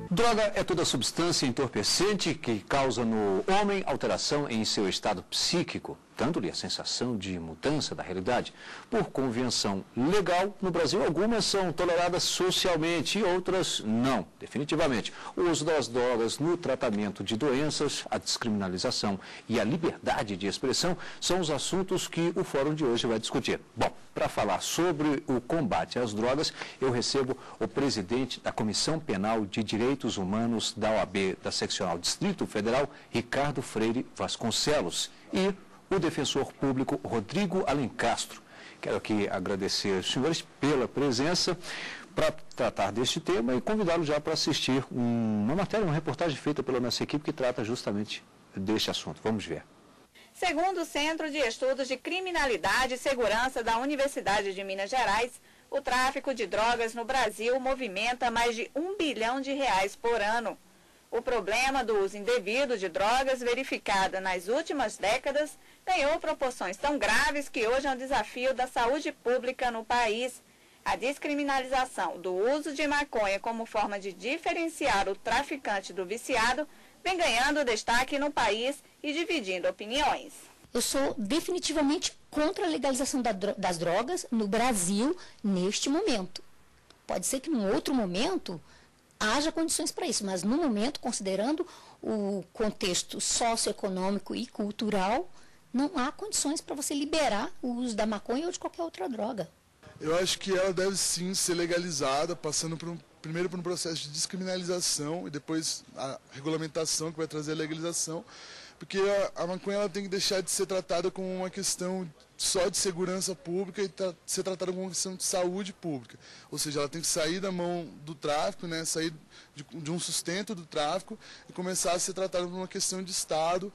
Droga é toda substância entorpecente que causa no homem alteração em seu estado psíquico, dando-lhe a sensação de mudança da realidade. Por convenção legal, no Brasil, algumas são toleradas socialmente e outras não, definitivamente. O uso das drogas no tratamento de doenças, a descriminalização e a liberdade de expressão são os assuntos que o fórum de hoje vai discutir. Bom, para falar sobre o combate às drogas, eu recebo o presidente da Comissão Penal de Direitos Humanos da OAB da Seccional Distrito Federal, Ricardo Freire Vasconcelos, e o defensor público Rodrigo Alencastro. Quero aqui agradecer aos senhores pela presença para tratar deste tema e convidá-los já para assistir uma matéria, uma reportagem feita pela nossa equipe que trata justamente deste assunto. Vamos ver. Segundo o Centro de Estudos de Criminalidade e Segurança da Universidade de Minas Gerais, o tráfico de drogas no Brasil movimenta mais de R$1 bilhão por ano. O problema do uso indevido de drogas, verificada nas últimas décadas, ganhou proporções tão graves que hoje é um desafio da saúde pública no país. A descriminalização do uso de maconha como forma de diferenciar o traficante do viciado vem ganhando destaque no país e dividindo opiniões. Eu sou definitivamente contra a legalização das drogas no Brasil neste momento. Pode ser que num outro momento haja condições para isso, mas no momento, considerando o contexto socioeconômico e cultural, não há condições para você liberar o uso da maconha ou de qualquer outra droga. Eu acho que ela deve sim ser legalizada, passando primeiro por um processo de descriminalização e depois a regulamentação que vai trazer a legalização, porque a maconha ela tem que deixar de ser tratada como uma questão só de segurança pública e ser tratada como uma questão de saúde pública. Ou seja, ela tem que sair da mão do tráfico, né, sair de um sustento do tráfico e começar a ser tratada como uma questão de Estado,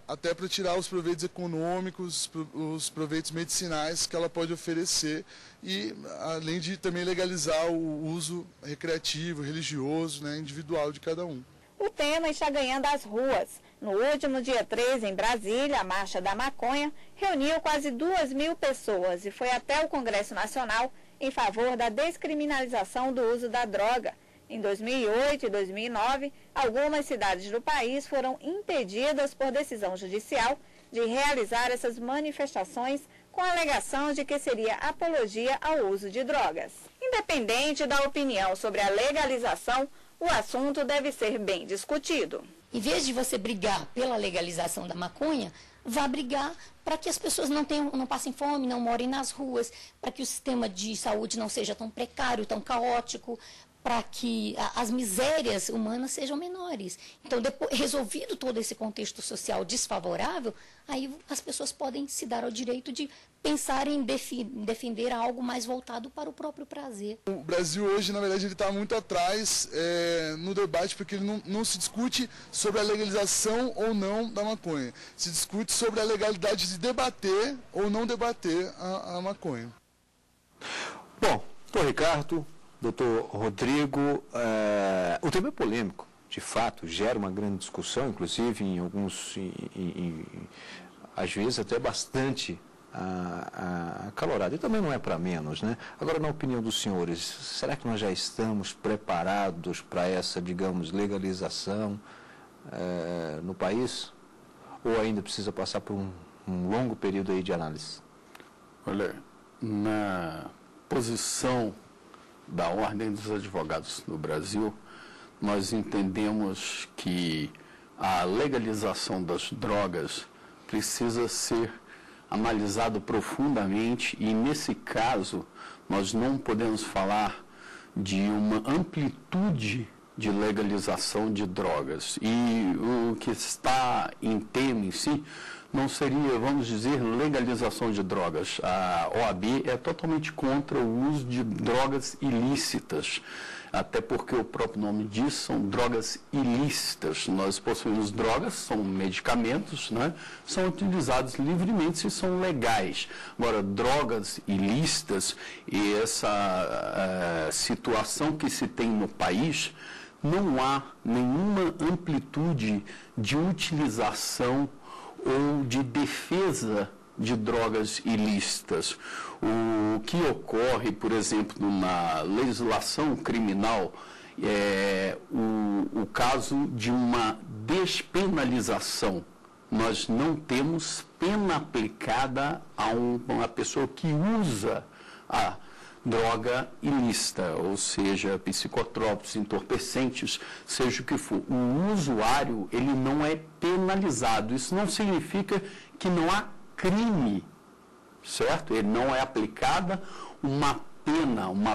até para tirar os proveitos econômicos, os proveitos medicinais que ela pode oferecer e além de também legalizar o uso recreativo, religioso, né, individual de cada um. O tema está ganhando as ruas. No último dia 13, em Brasília, a Marcha da Maconha reuniu quase 2.000 pessoas e foi até o Congresso Nacional em favor da descriminalização do uso da droga. Em 2008 e 2009, algumas cidades do país foram impedidas por decisão judicial de realizar essas manifestações com a alegação de que seria apologia ao uso de drogas. Independente da opinião sobre a legalização, o assunto deve ser bem discutido. Em vez de você brigar pela legalização da maconha, vá brigar para que as pessoas não passem fome, não morem nas ruas, para que o sistema de saúde não seja tão precário, tão caótico, para que as misérias humanas sejam menores. Então, resolvido todo esse contexto social desfavorável, aí as pessoas podem se dar ao direito de pensar em defender algo mais voltado para o próprio prazer. O Brasil hoje, na verdade, ele está muito atrás no debate, porque ele não se discute sobre a legalização ou não da maconha. Se discute sobre a legalidade de debater ou não debater a maconha. Bom, doutor Ricardo, doutor Rodrigo, o tema é polêmico, de fato, gera uma grande discussão, inclusive em alguns, às vezes até bastante acalorada, e também não é para menos, né? Agora, na opinião dos senhores, será que nós já estamos preparados para essa, digamos, legalização no país? Ou ainda precisa passar por um longo período aí de análise? Olha, na posição da Ordem dos Advogados no Brasil, nós entendemos que a legalização das drogas precisa ser analisado profundamente e, nesse caso, nós não podemos falar de uma amplitude de legalização de drogas. E o que está em tema em si não seria, vamos dizer, legalização de drogas. A OAB é totalmente contra o uso de drogas ilícitas, até porque o próprio nome diz, são drogas ilícitas. Nós possuímos drogas, são medicamentos, né? São utilizados livremente se são legais. Agora, drogas ilícitas e essa situação que se tem no país não há nenhuma amplitude de utilização ou de defesa de drogas ilícitas. O que ocorre, por exemplo, na legislação criminal é o caso de uma despenalização. Nós não temos pena aplicada a uma pessoa que usa a droga ilícita, ou seja, psicotrópicos, entorpecentes, seja o que for. O usuário, ele não é penalizado. Isso não significa que não há crime, certo? Ele não é aplicada uma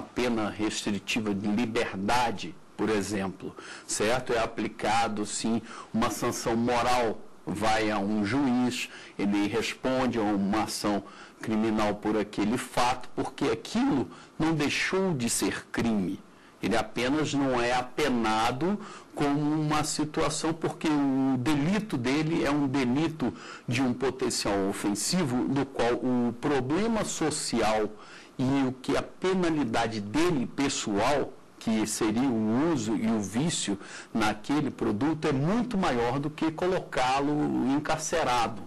pena restritiva de liberdade, por exemplo, certo? É aplicado, sim, uma sanção moral, vai a um juiz, ele responde a uma ação criminal por aquele fato, porque aquilo não deixou de ser crime. Ele apenas não é apenado como uma situação, porque o delito dele é um delito de um potencial ofensivo, no qual o problema social e o que a penalidade dele pessoal, que seria o uso e o vício naquele produto, é muito maior do que colocá-lo encarcerado.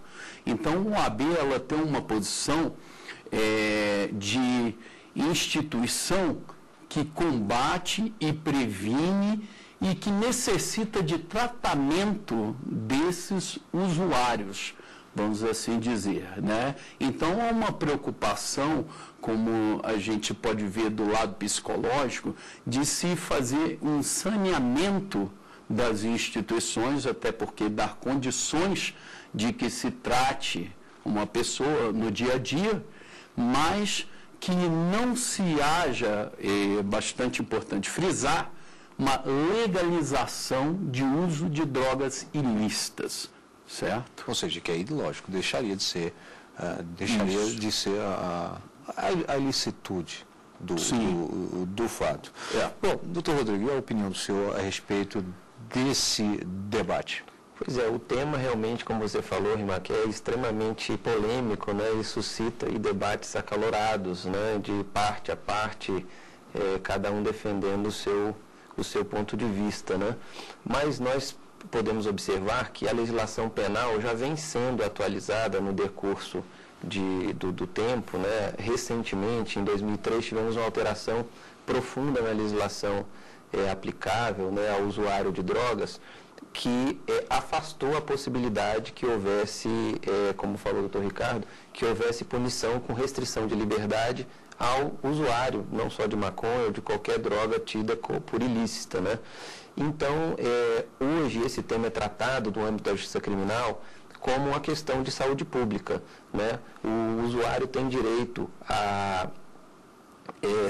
Então, o OAB, ela tem uma posição de instituição que combate e previne e que necessita de tratamento desses usuários, vamos assim dizer, né? Então, há uma preocupação, como a gente pode ver do lado psicológico, de se fazer um saneamento das instituições, até porque dar condições de que se trate uma pessoa no dia a dia, mas que não se haja, é bastante importante frisar, uma legalização de uso de drogas ilícitas, certo? Ou seja, que aí, lógico, deixaria de ser a ilicitude do fato. Bom, doutor Rodrigo, e a opinião do senhor a respeito desse debate? Pois é, o tema realmente, como você falou, Rimac, é extremamente polêmico, né, e suscita debates acalorados, né, de parte a parte, cada um defendendo o seu ponto de vista, né. Mas nós podemos observar que a legislação penal já vem sendo atualizada no decurso do tempo, né. Recentemente, em 2003, tivemos uma alteração profunda na legislação aplicável, né, ao usuário de drogas, que afastou a possibilidade que houvesse, como falou o doutor Ricardo, que houvesse punição com restrição de liberdade ao usuário, não só de maconha ou de qualquer droga tida por ilícita, né? Então, hoje esse tema é tratado no âmbito da justiça criminal como uma questão de saúde pública, né? O usuário tem direito a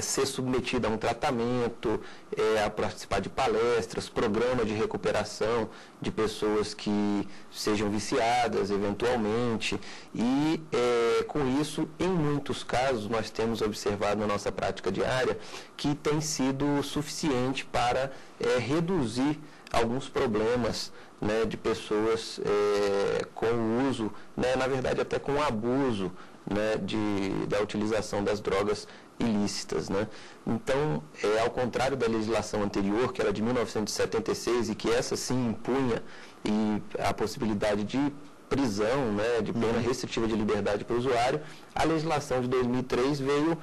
ser submetido a um tratamento, a participar de palestras, programas de recuperação de pessoas que sejam viciadas eventualmente e com isso, em muitos casos, nós temos observado na nossa prática diária que tem sido suficiente para reduzir alguns problemas, né, de pessoas com o uso, né, na verdade até com o abuso, né, da utilização das drogas ilícitas, né? Então, ao contrário da legislação anterior, que era de 1976 e que essa sim impunha a possibilidade de prisão, né, de pena restritiva de liberdade para o usuário, a legislação de 2003 veio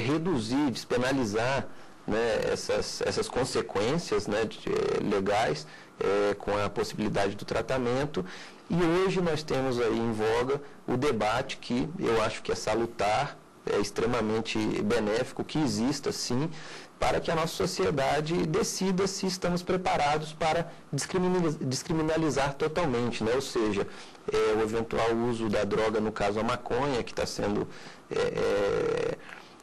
reduzir, despenalizar, né, essas consequências, né, legais, com a possibilidade do tratamento. E hoje nós temos aí em voga o debate que eu acho que é salutar, é extremamente benéfico, que exista sim, para que a nossa sociedade decida se estamos preparados para descriminalizar totalmente, né? Ou seja, o eventual uso da droga, no caso a maconha, que está sendo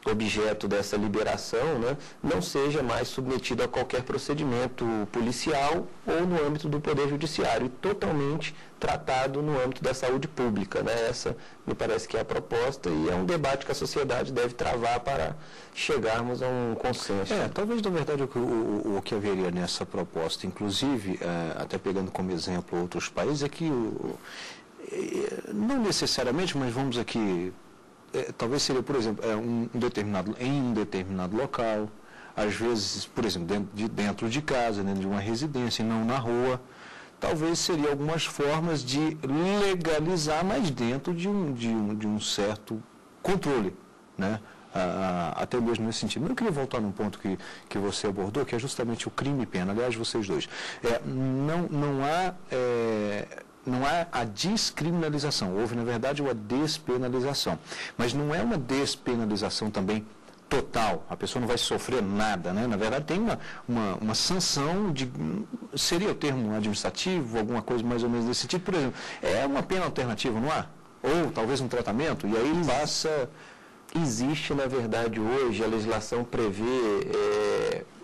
objeto dessa liberação, né, não seja mais submetido a qualquer procedimento policial ou no âmbito do Poder Judiciário, e totalmente tratado no âmbito da saúde pública, né? Essa me parece que é a proposta e é um debate que a sociedade deve travar para chegarmos a um consenso. Talvez, na verdade, o que haveria nessa proposta, inclusive, até pegando como exemplo outros países, é que, não necessariamente, mas vamos aqui, talvez seria, por exemplo, em um determinado local, às vezes, por exemplo, dentro de casa, dentro de uma residência, e não na rua. Talvez seriam algumas formas de legalizar, mas dentro de um certo controle, né? Até mesmo nesse sentido. Mas eu queria voltar num ponto que você abordou, que é justamente o crime e pena. Aliás, vocês dois. Não há a descriminalização, houve, na verdade, uma despenalização. Mas não é uma despenalização também total, a pessoa não vai sofrer nada, né? Na verdade, tem uma sanção seria o termo administrativo, alguma coisa mais ou menos desse tipo, por exemplo, é uma pena alternativa, não há? Ou talvez um tratamento, e aí passa... Existe, na verdade, hoje, a legislação prevê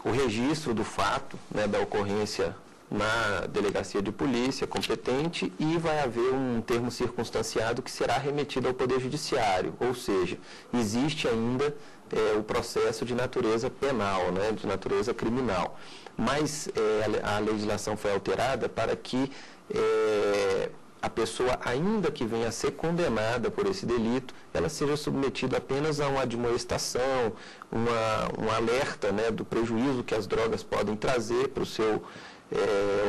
o registro do fato, né, da ocorrência na delegacia de polícia competente e vai haver um termo circunstanciado que será remetido ao Poder Judiciário, ou seja, existe ainda o processo de natureza penal, né, de natureza criminal. Mas a legislação foi alterada para que a pessoa, ainda que venha a ser condenada por esse delito, ela seja submetida apenas a uma admoestação, um alerta, né, do prejuízo que as drogas podem trazer para o seu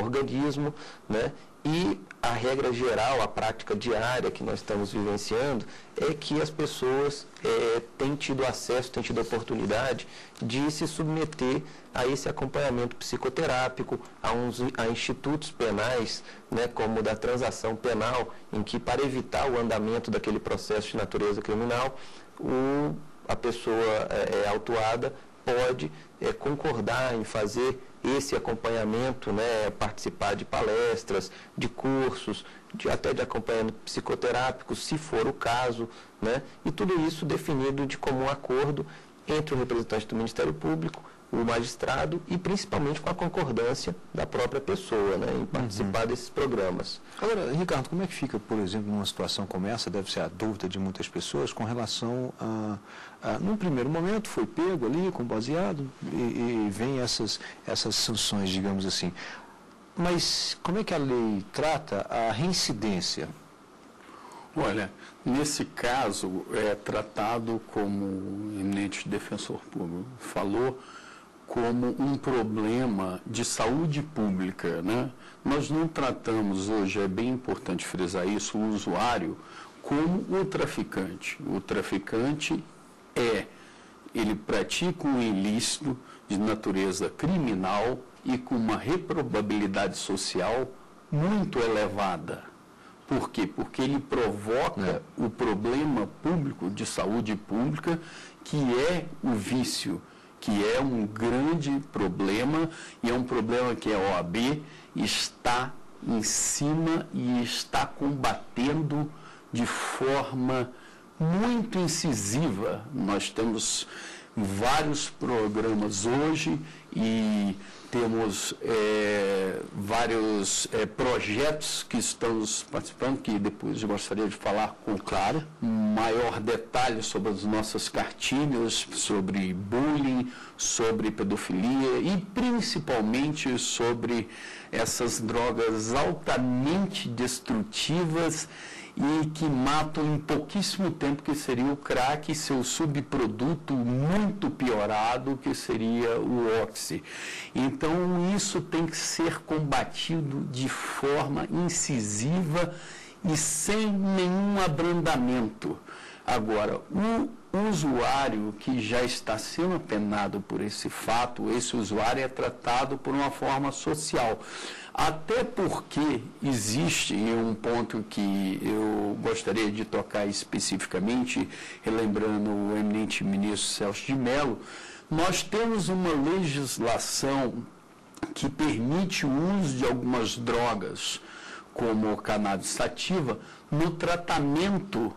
organismo, né? E a regra geral, a prática diária que nós estamos vivenciando é que as pessoas têm tido acesso, têm tido a oportunidade de se submeter a esse acompanhamento psicoterápico, a institutos penais, né, como o da transação penal, em que, para evitar o andamento daquele processo de natureza criminal, a pessoa autuada pode concordar em fazer esse acompanhamento, né, participar de palestras, de cursos, até de acompanhamento psicoterápico, se for o caso, né, e tudo isso definido de comum acordo entre o representante do Ministério Público, o magistrado e principalmente com a concordância da própria pessoa, né, em participar desses programas. Agora, Ricardo, como é que fica, por exemplo, numa situação como essa, deve ser a dúvida de muitas pessoas, com relação num primeiro momento foi pego ali com baseado e vem essas sanções, digamos assim. Mas como é que a lei trata a reincidência? Olha, nesse caso é tratado, como o eminente defensor público falou, como um problema de saúde pública, né? Nós não tratamos hoje, é bem importante frisar isso, o usuário como o traficante. O traficante ele pratica um ilícito de natureza criminal e com uma reprobabilidade social muito elevada. Por quê? Porque ele provoca o problema público, de saúde pública, que é o vício, que é um grande problema e é um problema que a OAB está em cima e está combatendo de forma muito incisiva. Nós temos vários programas hoje e temos vários projetos que estamos participando, que depois eu gostaria de falar com maior detalhe sobre as nossas cartilhas, sobre bullying, sobre pedofilia e principalmente sobre essas drogas altamente destrutivas e que matam em pouquíssimo tempo, que seria o crack e seu subproduto muito piorado, que seria o oxi. Então, isso tem que ser combatido de forma incisiva e sem nenhum abrandamento. Agora, o usuário que já está sendo apenado por esse fato, esse usuário é tratado por uma forma social. Até porque existe um ponto que eu gostaria de tocar especificamente, relembrando o eminente ministro Celso de Mello, nós temos uma legislação que permite o uso de algumas drogas, como cannabis sativa, no tratamento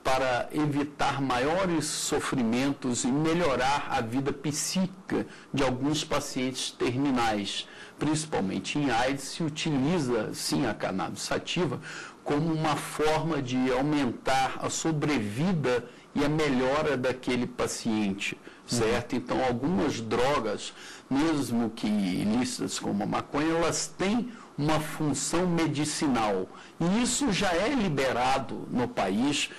para evitar maiores sofrimentos e melhorar a vida psíquica de alguns pacientes terminais. Principalmente em AIDS, se utiliza, sim, a cannabis sativa como uma forma de aumentar a sobrevida e a melhora daquele paciente, certo? Então, algumas drogas, mesmo que ilícitas como a maconha, elas têm uma função medicinal. E isso já é liberado no país,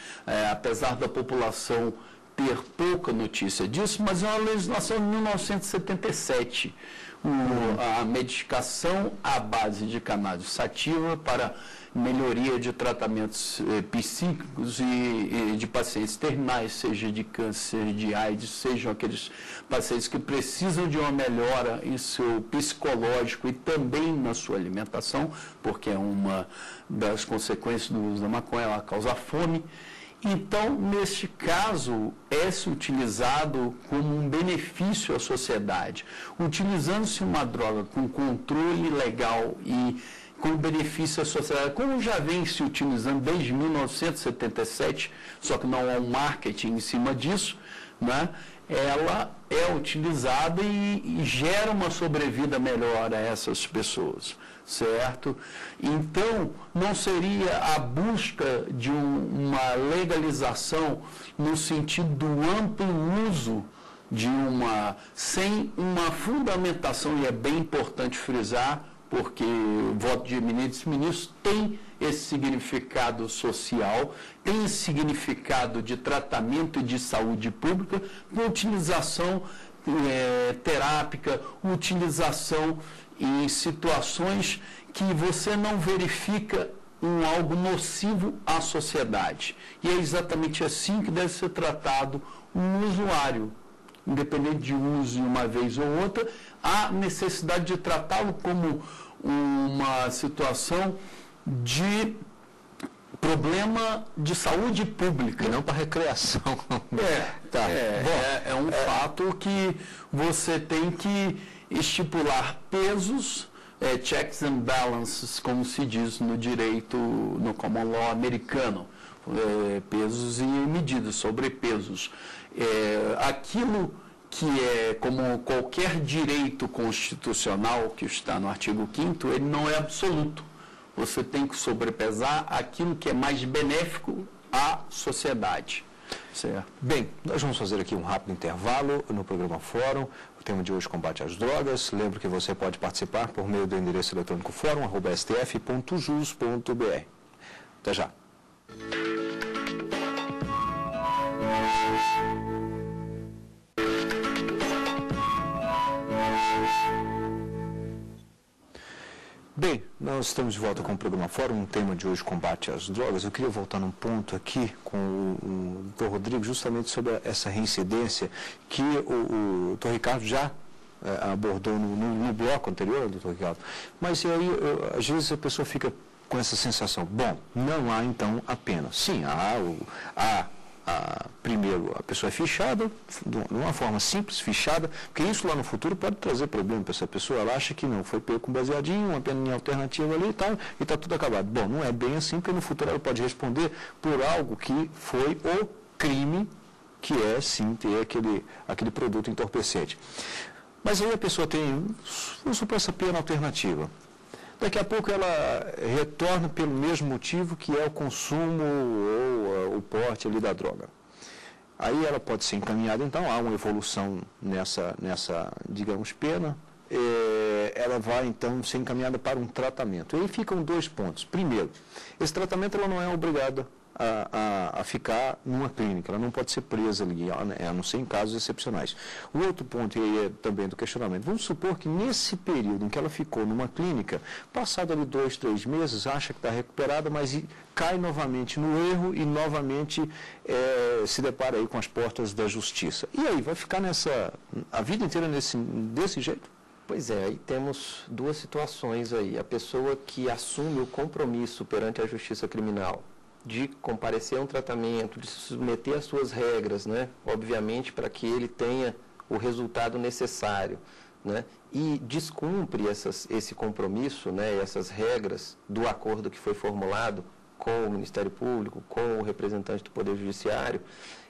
apesar da população ter pouca notícia disso, mas é uma legislação de 1977. A medicação à base de cannabis sativa para melhoria de tratamentos psíquicos e de pacientes terminais, seja de câncer, de AIDS, sejam aqueles pacientes que precisam de uma melhora em seu psicológico e também na sua alimentação, porque é uma das consequências do uso da maconha, ela causa fome. Então, neste caso, é-se utilizado como um benefício à sociedade. Utilizando-se uma droga com controle legal e com benefício à sociedade, como já vem se utilizando desde 1977, só que não há um marketing em cima disso, né? Ela é utilizada e gera uma sobrevida melhor a essas pessoas, certo? Então, não seria a busca de uma legalização no sentido do amplo uso sem uma fundamentação, e é bem importante frisar, porque o voto de eminentes ministros tem esse significado social, tem esse significado de tratamento e de saúde pública, com utilização terápica, utilização em situações que você não verifica algo nocivo à sociedade. E é exatamente assim que deve ser tratado um usuário. Independente de uso uma vez ou outra, há necessidade de tratá-lo como uma situação de problema de saúde pública. E não para recreação. É um fato que você tem que estipular pesos, checks and balances, como se diz no direito, no common law americano, pesos e medidas, sobrepesos. Aquilo que é como qualquer direito constitucional que está no artigo 5º, ele não é absoluto. Você tem que sobrepesar aquilo que é mais benéfico à sociedade. Certo. Bem, nós vamos fazer aqui um rápido intervalo no programa Fórum. O tema de hoje é combate às drogas. Lembro que você pode participar por meio do endereço eletrônico fórum@stf.jus.br. Até já. Bem, nós estamos de volta com o programa Fórum, o tema de hoje, combate às drogas. Eu queria voltar num ponto aqui com o Dr. Rodrigo, justamente sobre essa reincidência que o Dr. Ricardo já abordou no bloco anterior, Dr. Ricardo. Mas aí, às vezes, a pessoa fica com essa sensação, bom, não há então a pena. Sim, primeiro, a pessoa é fichada, de uma forma simples, fichada, porque isso lá no futuro pode trazer problema para essa pessoa. Ela acha que não, foi pego com baseadinho, uma peninha alternativa ali e tal, e está tudo acabado. Bom, não é bem assim, porque no futuro ela pode responder por algo que foi o crime, que é, sim, ter aquele produto entorpecente. Mas aí a pessoa tem, vamos supor, essa pena alternativa. Daqui a pouco ela retorna pelo mesmo motivo, que é o consumo ou o porte ali da droga. Aí ela pode ser encaminhada, então, há uma evolução nessa digamos, pena. Ela vai, então, ser encaminhada para um tratamento. E aí ficam dois pontos. Primeiro, esse tratamento ela não é obrigada a ficar numa clínica, ela não pode ser presa ali, a não ser em casos excepcionais. O outro ponto, e aí é também do questionamento, vamos supor que nesse período em que ela ficou numa clínica, passado ali 2, 3 meses, acha que está recuperada, mas cai novamente no erro e novamente se depara aí com as portas da justiça. E aí, vai ficar a vida inteira desse jeito? Pois é, aí temos duas situações aí. A pessoa que assume o compromisso perante a justiça criminal de comparecer a um tratamento, de se submeter às suas regras, né? Obviamente, para que ele tenha o resultado necessário, né? E descumpre esse compromisso, né? Essas regras do acordo que foi formulado com o Ministério Público, com o representante do Poder Judiciário,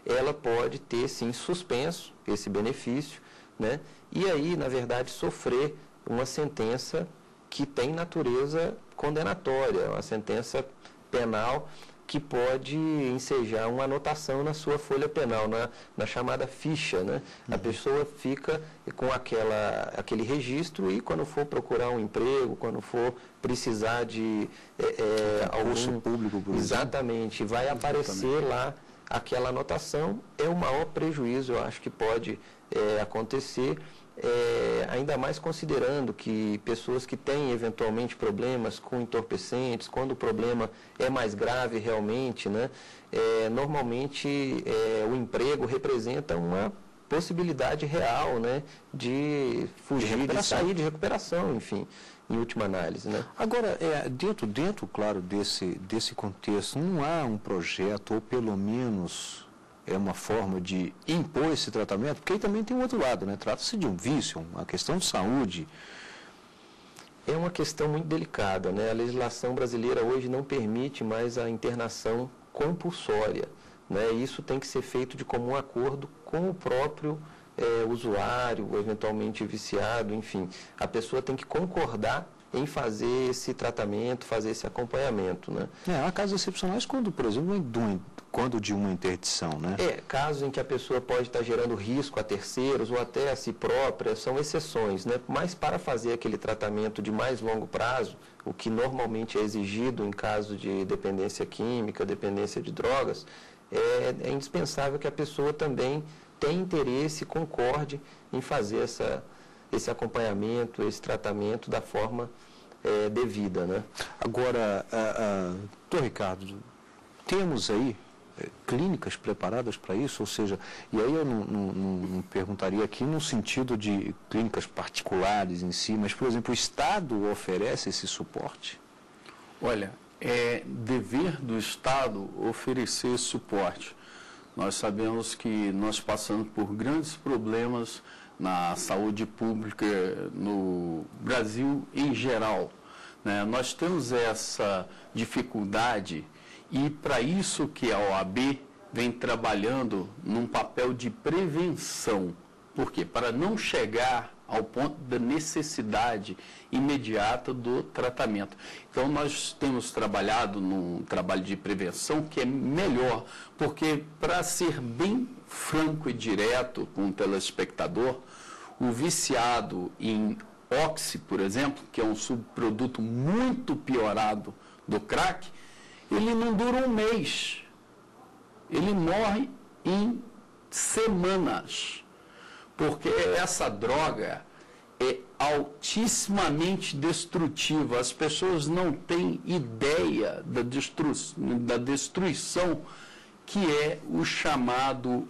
ela pode ter, sim, suspenso esse benefício, né? E aí, na verdade, sofrer uma sentença que tem natureza condenatória, uma sentença penal que pode ensejar uma anotação na sua folha penal, na chamada ficha, né? A pessoa fica com aquele registro e quando for procurar um emprego, quando for precisar de concurso público, por exemplo. Exatamente, vai aparecer lá aquela anotação, é o maior prejuízo, eu acho, que pode acontecer, ainda mais considerando que pessoas que têm eventualmente problemas com entorpecentes, quando o problema é mais grave realmente, né, normalmente o emprego representa uma possibilidade real, né, de fugir, de sair, de recuperação, enfim, em última análise, né? Agora, dentro, claro, desse contexto, não há um projeto, ou pelo menos uma forma de impor esse tratamento, porque aí também tem um outro lado, né? Trata-se de um vício, uma questão de saúde. É uma questão muito delicada, né? A legislação brasileira hoje não permite mais a internação compulsória, né? Isso tem que ser feito de comum acordo com o próprio usuário, eventualmente viciado, enfim. A pessoa tem que concordar em fazer esse tratamento, fazer esse acompanhamento, né? Há casos excepcionais quando, por exemplo, quando de uma interdição, né? Casos em que a pessoa pode estar gerando risco a terceiros ou até a si própria, são exceções, né? Mas para fazer aquele tratamento de mais longo prazo, o que normalmente é exigido em caso de dependência química, dependência de drogas, é indispensável que a pessoa também tenha interesse e concorde em fazer esse acompanhamento, esse tratamento da forma devida, né? Agora, doutor Ricardo, temos aí clínicas preparadas para isso? Ou seja, e aí eu não perguntaria aqui no sentido de clínicas particulares em si, mas, por exemplo, o Estado oferece esse suporte? Olha, é dever do Estado oferecer suporte. Nós sabemos que nós passamos por grandes problemas na saúde pública no Brasil em geral, né? Nós temos essa dificuldade e para isso que a OAB vem trabalhando num papel de prevenção. Por quê? Para não chegar ao ponto da necessidade imediata do tratamento. Então, nós temos trabalhado num trabalho de prevenção que é melhor, porque, para ser bem franco e direto com o telespectador, o viciado em Oxy, por exemplo, que é um subproduto muito piorado do crack, ele não dura um mês. Ele morre em semanas. Porque essa droga é altissimamente destrutiva. As pessoas não têm ideia da destruição que é o chamado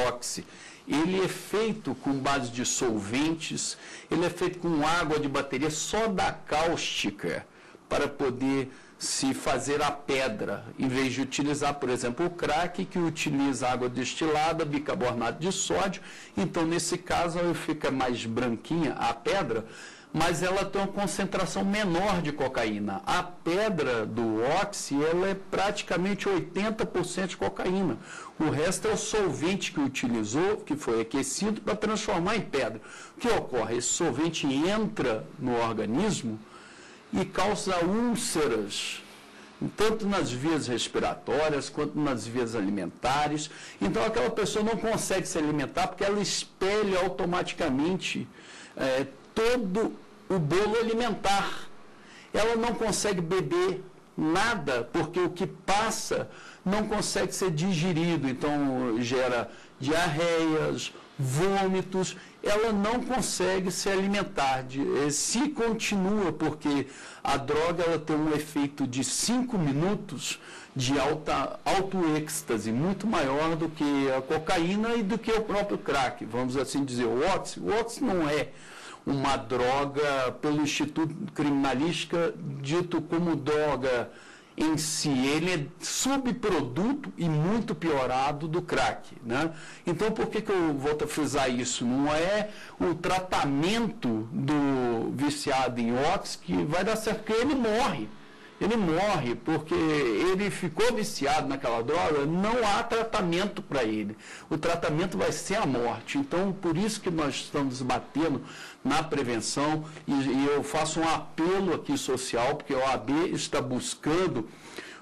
Oxy. Ele é feito com base de solventes, ele é feito com água de bateria, soda cáustica, para poder se fazer a pedra, em vez de utilizar, por exemplo, o crack, que utiliza água destilada, bicarbonato de sódio. Então, nesse caso, ela fica mais branquinha, a pedra, mas ela tem uma concentração menor de cocaína. A pedra do Oxy, ela é praticamente 80% de cocaína. O resto é o solvente que utilizou, que foi aquecido para transformar em pedra. O que ocorre? Esse solvente entra no organismo e causa úlceras, tanto nas vias respiratórias quanto nas vias alimentares. Então, aquela pessoa não consegue se alimentar porque ela espelha automaticamente todo o bolo alimentar. Ela não consegue beber nada porque o que passa não consegue ser digerido. Então, gera diarreias, vômitos. Ela não consegue se alimentar, se continua, porque a droga ela tem um efeito de 5 minutos de auto-êxtase, muito maior do que a cocaína e do que o próprio crack, vamos assim dizer. O Oxy não é uma droga, pelo Instituto Criminalística, dito como droga em si, ele é subproduto e muito piorado do crack, né? Então, por que eu volto a frisar isso? Não é o tratamento do viciado em Oxy que vai dar certo, porque ele morre. Ele morre porque ele ficou viciado naquela droga, não há tratamento para ele. O tratamento vai ser a morte. Então, por isso que nós estamos batendo na prevenção, e eu faço um apelo aqui social, porque a OAB está buscando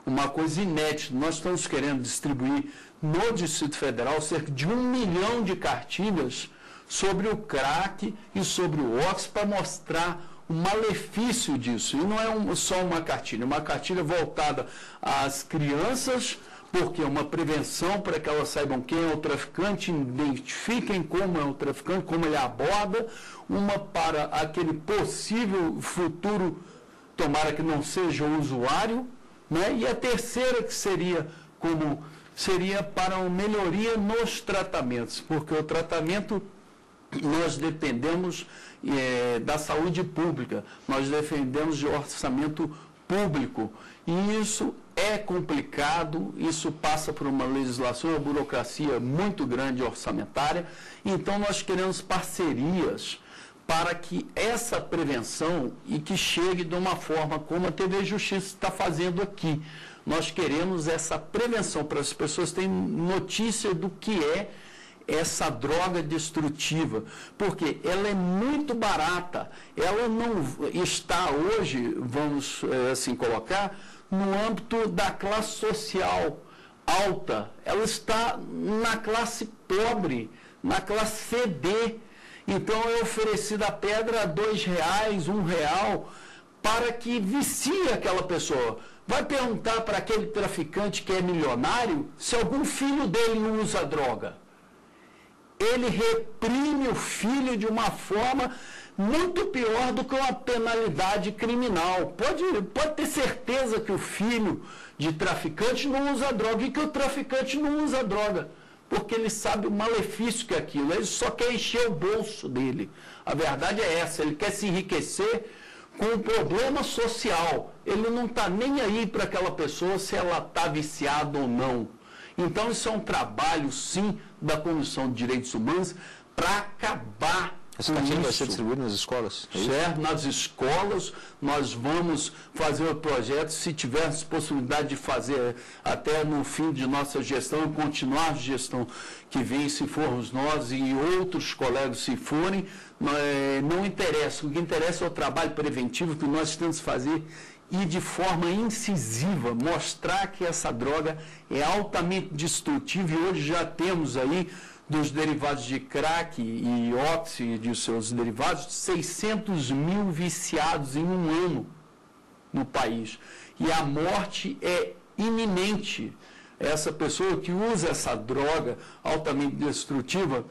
uma coisa inédita. Nós estamos querendo distribuir no Distrito Federal cerca de 1 milhão de cartilhas sobre o crack e sobre o Oxy para mostrar o malefício disso. E não é só uma cartilha voltada às crianças, porque é uma prevenção para que elas saibam quem é o traficante, identifiquem como é o traficante, como ele aborda, uma para aquele possível futuro, tomara que não seja o usuário, né? E a terceira que seria para uma melhoria nos tratamentos, porque o tratamento nós dependemos da saúde pública, nós dependemos de orçamento público, e isso é complicado, isso passa por uma legislação, uma burocracia muito grande orçamentária, então nós queremos parcerias para que essa prevenção e que chegue de uma forma como a TV Justiça está fazendo aqui. Nós queremos essa prevenção para as pessoas terem notícia do que é essa droga destrutiva, porque ela é muito barata, ela não está hoje, vamos assim colocar, no âmbito da classe social alta, ela está na classe pobre, na classe CD. Então é oferecida a pedra a R$2, R$1, para que vicie aquela pessoa. Vai perguntar para aquele traficante que é milionário se algum filho dele usa droga. Ele reprime o filho de uma forma muito pior do que uma penalidade criminal. Pode ter certeza que o filho de traficante não usa droga e que o traficante não usa droga, porque ele sabe o malefício que é aquilo. Ele só quer encher o bolso dele. A verdade é essa, ele quer se enriquecer com um problema social. Ele não está nem aí para aquela pessoa se ela está viciada ou não. Então, isso é um trabalho, sim, da Comissão de Direitos Humanos para acabar essa cartilha vai ser distribuída nas escolas? Certo, nas escolas nós vamos fazer o projeto, se tivermos possibilidade de fazer até no fim de nossa gestão e continuar a gestão que vem, se formos nós e outros colegas se forem, não interessa, o que interessa é o trabalho preventivo que nós temos que fazer e de forma incisiva mostrar que essa droga é altamente destrutiva, e hoje já temos aí dos derivados de crack e oxi e de seus derivados, 600 mil viciados em um ano no país. E a morte é iminente. Essa pessoa que usa essa droga altamente destrutiva,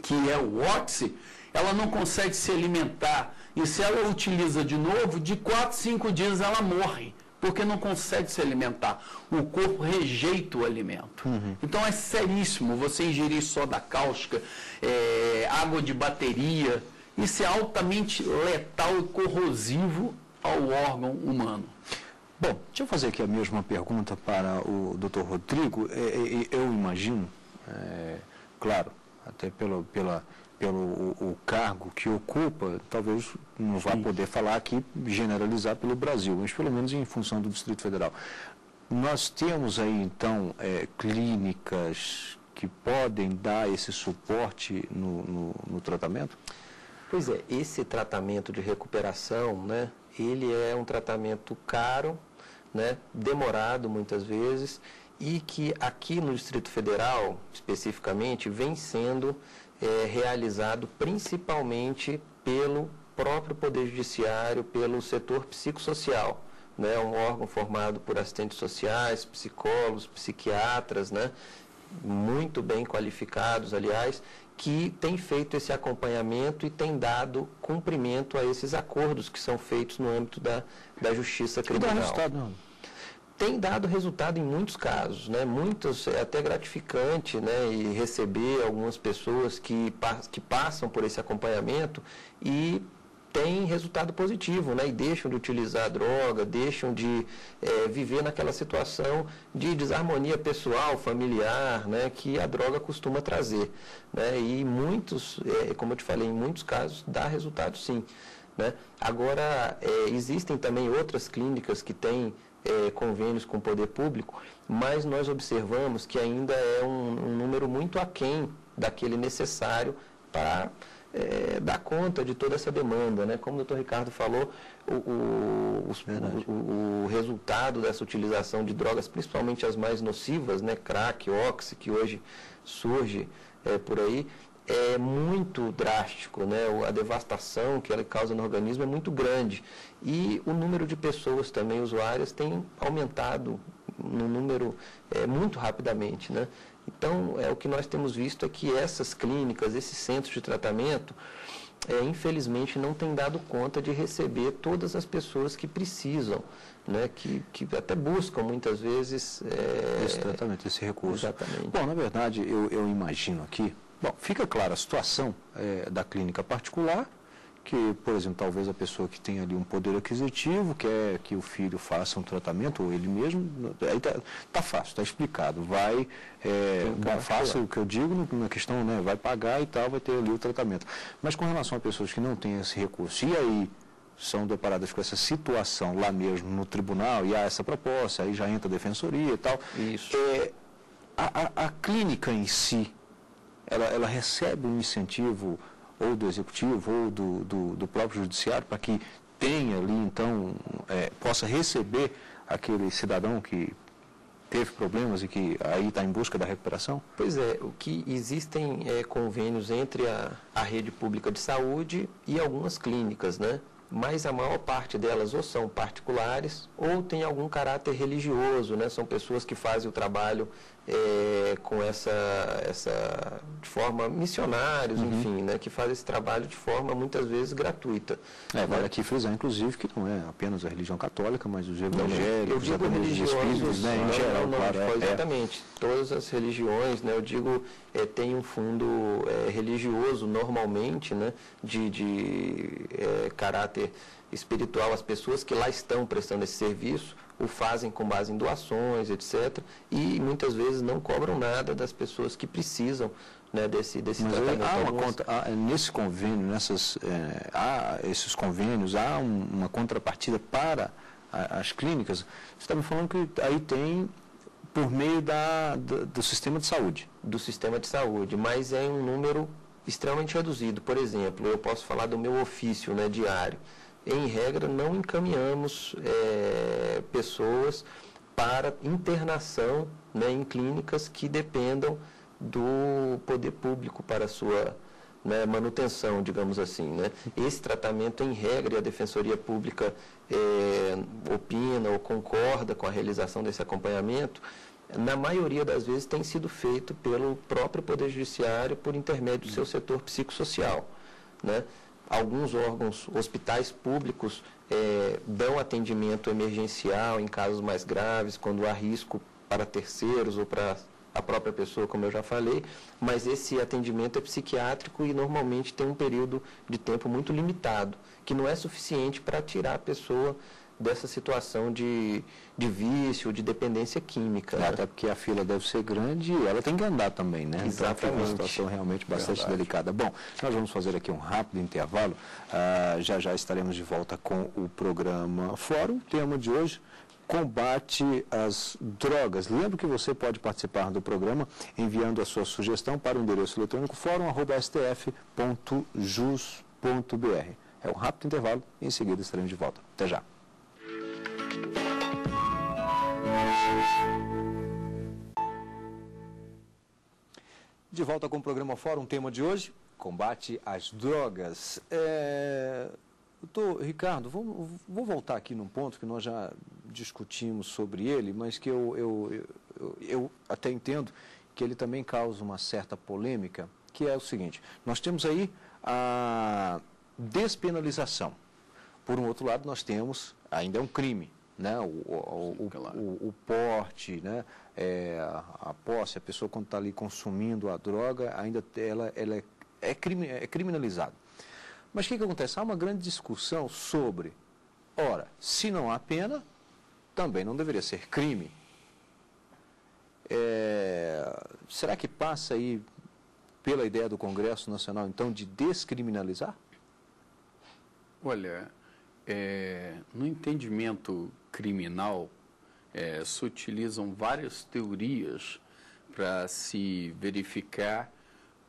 que é o oxi, ela não consegue se alimentar. E se ela utiliza de novo, de 4 a 5 dias ela morre, porque não consegue se alimentar. O corpo rejeita o alimento. Então é seríssimo você ingerir soda cáustica, água de bateria. Isso é altamente letal e corrosivo ao órgão humano. Bom, deixa eu fazer aqui a mesma pergunta para o Dr. Rodrigo. Eu imagino, claro, até pelo cargo que ocupa, talvez não vá poder falar aqui, generalizar pelo Brasil, mas pelo menos em função do Distrito Federal. Nós temos aí, então, clínicas que podem dar esse suporte no tratamento? Pois é, esse tratamento de recuperação, né, ele é um tratamento caro, né, demorado muitas vezes, e que aqui no Distrito Federal, especificamente, vem sendo realizado principalmente pelo próprio Poder Judiciário, pelo setor psicossocial, né, um órgão formado por assistentes sociais, psicólogos, psiquiatras, né, muito bem qualificados, aliás, que tem feito esse acompanhamento e tem dado cumprimento a esses acordos que são feitos no âmbito da justiça criminal. Dá resultado, não? Tem dado resultado em muitos casos, né? Muitos, é até gratificante, né? E receber algumas pessoas que passam por esse acompanhamento e tem resultado positivo, né? E deixam de utilizar a droga, deixam de viver naquela situação de desarmonia pessoal, familiar, né? Que a droga costuma trazer, né? E muitos, como eu te falei, em muitos casos dá resultado sim, né? Agora, existem também outras clínicas que têm convênios com o poder público, mas nós observamos que ainda é um número muito aquém daquele necessário para dar conta de toda essa demanda, né? Como o Dr. Ricardo falou, o resultado dessa utilização de drogas, principalmente as mais nocivas, né? Crack, oxi, que hoje surge por aí, é muito drástico, né? A devastação que ela causa no organismo é muito grande. E o número de pessoas também usuárias tem aumentado num número muito rapidamente, né? Então, o que nós temos visto é que essas clínicas, esses centros de tratamento, infelizmente não têm dado conta de receber todas as pessoas que precisam, né? Que até buscam muitas vezes esse tratamento, esse recurso. Exatamente. Bom, na verdade, eu imagino aqui, fica clara a situação da clínica particular, que, por exemplo, talvez a pessoa que tem ali um poder aquisitivo, quer que o filho faça um tratamento, ou ele mesmo, aí tá fácil, está explicado, faça o que eu digo na questão, né, vai pagar e tal, vai ter ali o tratamento. Mas com relação a pessoas que não têm esse recurso, e aí são deparadas com essa situação lá mesmo no tribunal, e há essa proposta, aí já entra a defensoria e tal. Isso. A clínica em si, ela recebe um incentivo ou do executivo ou do próprio judiciário para que tenha ali, então, possa receber aquele cidadão que teve problemas e que aí está em busca da recuperação? Pois o que existem convênios entre a rede pública de saúde e algumas clínicas, né? Mas a maior parte delas ou são particulares ou tem algum caráter religioso, né? São pessoas que fazem o trabalho com essa de forma missionários, enfim, né? Que fazem esse trabalho de forma muitas vezes gratuita. Vale aqui frisar, inclusive, que não é apenas a religião católica, mas os evangélicos, eu digo religiosos, né? Em geral, claro. Exatamente. Todas as religiões, né? Eu digo, tem um fundo religioso normalmente, né? De caráter espiritual. As pessoas que lá estão prestando esse serviço o fazem com base em doações, etc. E muitas vezes não cobram nada das pessoas que precisam, né, desse tratamento. Há uma nesse convênio, há esses convênios, há uma contrapartida para as clínicas. Você está me falando que aí tem por meio do sistema de saúde. Do sistema de saúde, mas é um número extremamente reduzido. Por exemplo, eu posso falar do meu ofício, né, diário. Em regra, não encaminhamos pessoas para internação, né, em clínicas que dependam do poder público para a sua, né, manutenção, digamos assim, né? Esse tratamento, em regra, e a Defensoria Pública opina ou concorda com a realização desse acompanhamento, na maioria das vezes tem sido feito pelo próprio Poder Judiciário por intermédio do seu setor psicossocial, né? Alguns órgãos, hospitais públicos, dão atendimento emergencial em casos mais graves, quando há risco para terceiros ou para a própria pessoa, como eu já falei, mas esse atendimento é psiquiátrico e normalmente tem um período de tempo muito limitado, que não é suficiente para tirar a pessoa dessa situação de vício, de dependência química. Né? Até porque a fila deve ser grande e ela tem que andar também, né? Exatamente. Então, é uma situação realmente bastante delicada. Bom, nós vamos fazer aqui um rápido intervalo. Já estaremos de volta com o programa Fórum. O tema de hoje, combate às drogas. Lembro que você pode participar do programa enviando a sua sugestão para o endereço eletrônico forum@stf.jus.br. É um rápido intervalo e em seguida estaremos de volta. Até já. De volta com o programa Fórum, tema de hoje, combate às drogas. Ricardo, vou voltar aqui num ponto que nós já discutimos sobre ele, mas que eu até entendo que ele também causa uma certa polêmica, que é o seguinte: nós temos aí a despenalização. Por um outro lado, nós temos, ainda é um crime, né? O porte, né? A posse, a pessoa quando está ali consumindo a droga, ainda ela é criminalizada. Mas o que acontece? Há uma grande discussão sobre, se não há pena, também não deveria ser crime. Será que passa aí pela ideia do Congresso Nacional, então, de descriminalizar? Olha, no entendimento criminal, se utilizam várias teorias para se verificar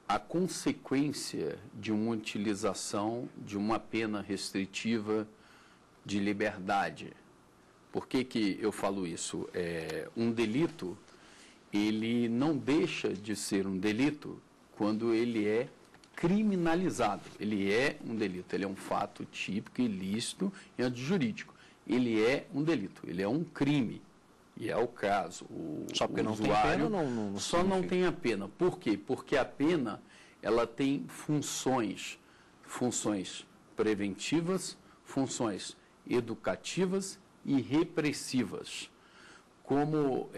a consequência de uma utilização de uma pena restritiva de liberdade. Por que eu falo isso? Um delito, ele não deixa de ser um delito quando ele é criminalizado. Ele é um delito, ele é um fato típico, ilícito e antijurídico. Ele é um delito, ele é um crime. E é o caso. Só porque não tem usuário pena, não só não tem a pena. Por quê? Porque a pena ela tem funções preventivas, funções educativas e repressivas. Como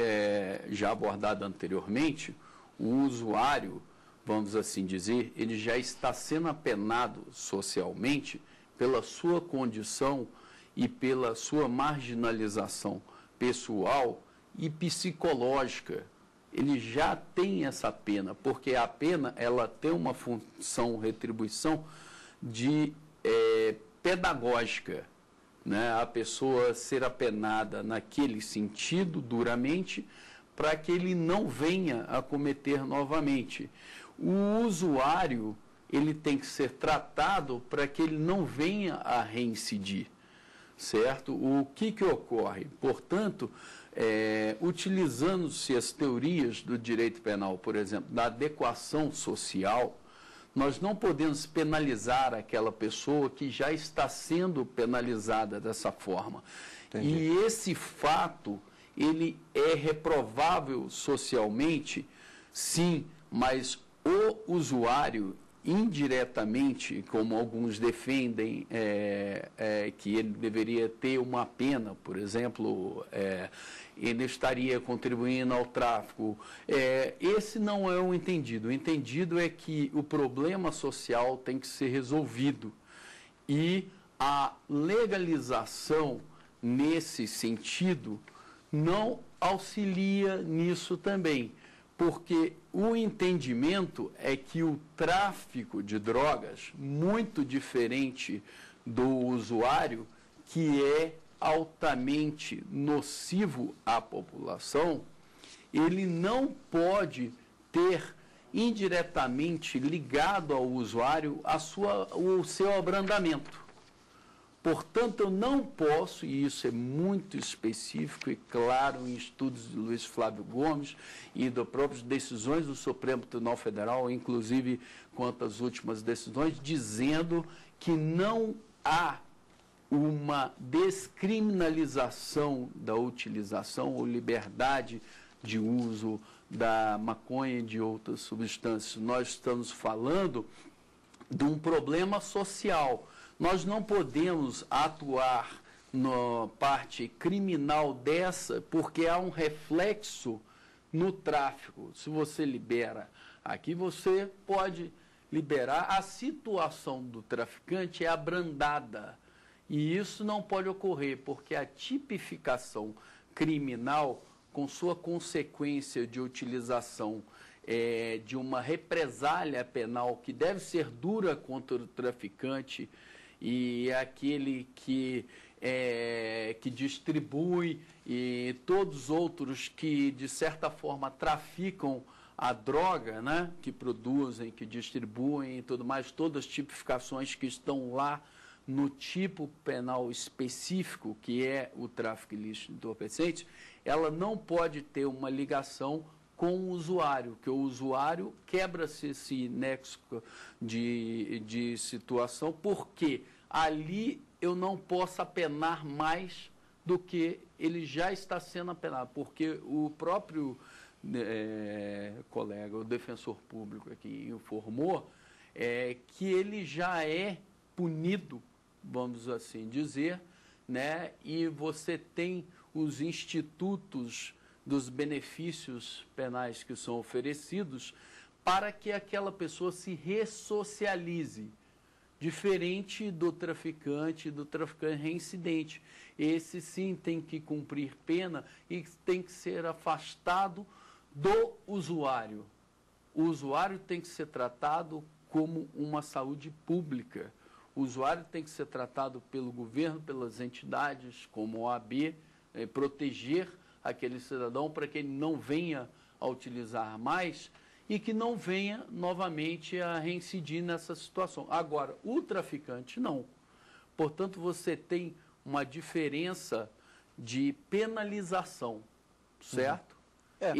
já abordado anteriormente, o usuário, vamos assim dizer, ele já está sendo apenado socialmente pela sua condição e pela sua marginalização pessoal e psicológica. Ele já tem essa pena, porque a pena ela tem uma função, retribuição de pedagógica, né? A pessoa ser apenada naquele sentido, duramente, para que ele não venha a cometer novamente. O usuário, ele tem que ser tratado para que ele não venha a reincidir, certo? O que ocorre? Portanto, utilizando-se as teorias do direito penal, por exemplo, da adequação social, nós não podemos penalizar aquela pessoa que já está sendo penalizada dessa forma. Entendi. E esse fato, ele é reprovável socialmente, sim, mas o usuário, indiretamente, como alguns defendem, que ele deveria ter uma pena, por exemplo, ele estaria contribuindo ao tráfico. Esse não é o entendido. O entendido é que o problema social tem que ser resolvido. E a legalização, nesse sentido, não auxilia nisso também. Porque o entendimento é que o tráfico de drogas, muito diferente do usuário, que é altamente nocivo à população, ele não pode ter indiretamente ligado ao usuário o seu abrandamento. Portanto, eu não posso, e isso é muito específico e claro em estudos de Luiz Flávio Gomes e das próprias decisões do Supremo Tribunal Federal, inclusive quanto às últimas decisões, dizendo que não há uma descriminalização da utilização ou liberdade de uso da maconha e de outras substâncias. Nós estamos falando de um problema social. Nós não podemos atuar na parte criminal dessa, porque há um reflexo no tráfico. Se você libera aqui, você pode liberar. A situação do traficante é abrandada. E isso não pode ocorrer, porque a tipificação criminal, com sua consequência de utilização de uma represália penal que deve ser dura contra o traficante, e aquele que distribui e todos os outros que, de certa forma, traficam a droga, né? Que produzem, que distribuem e tudo mais, todas as tipificações que estão lá no tipo penal específico, que é o tráfico ilícito de entorpecentes, ela não pode ter uma ligação com o usuário, que o usuário quebra-se esse nexo de situação, porque ali eu não posso apenar mais do que ele já está sendo apenado, porque o próprio colega, o defensor público aqui informou que ele já é punido, vamos assim dizer, né? E você tem os institutos dos benefícios penais que são oferecidos para que aquela pessoa se ressocialize, diferente do traficante reincidente. Esse sim tem que cumprir pena e tem que ser afastado do usuário. O usuário tem que ser tratado como uma saúde pública. O usuário tem que ser tratado pelo governo, pelas entidades como a OAB, proteger aquele cidadão para que ele não venha a utilizar mais e que não venha novamente a reincidir nessa situação. Agora, o traficante não. Portanto, você tem uma diferença de penalização, certo?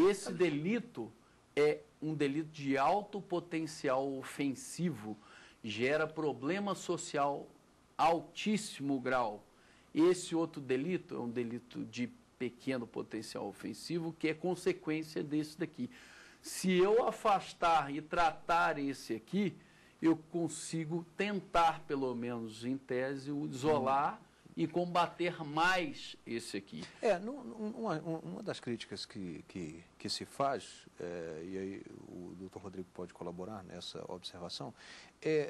Esse delito é um delito de alto potencial ofensivo, gera problema social altíssimo grau. Esse outro delito é um delito de pequeno potencial ofensivo, que é consequência desse daqui. Se eu afastar e tratar esse aqui, eu consigo tentar, pelo menos em tese, isolar e combater mais esse aqui. Uma das críticas que se faz, e aí o doutor Rodrigo pode colaborar nessa observação,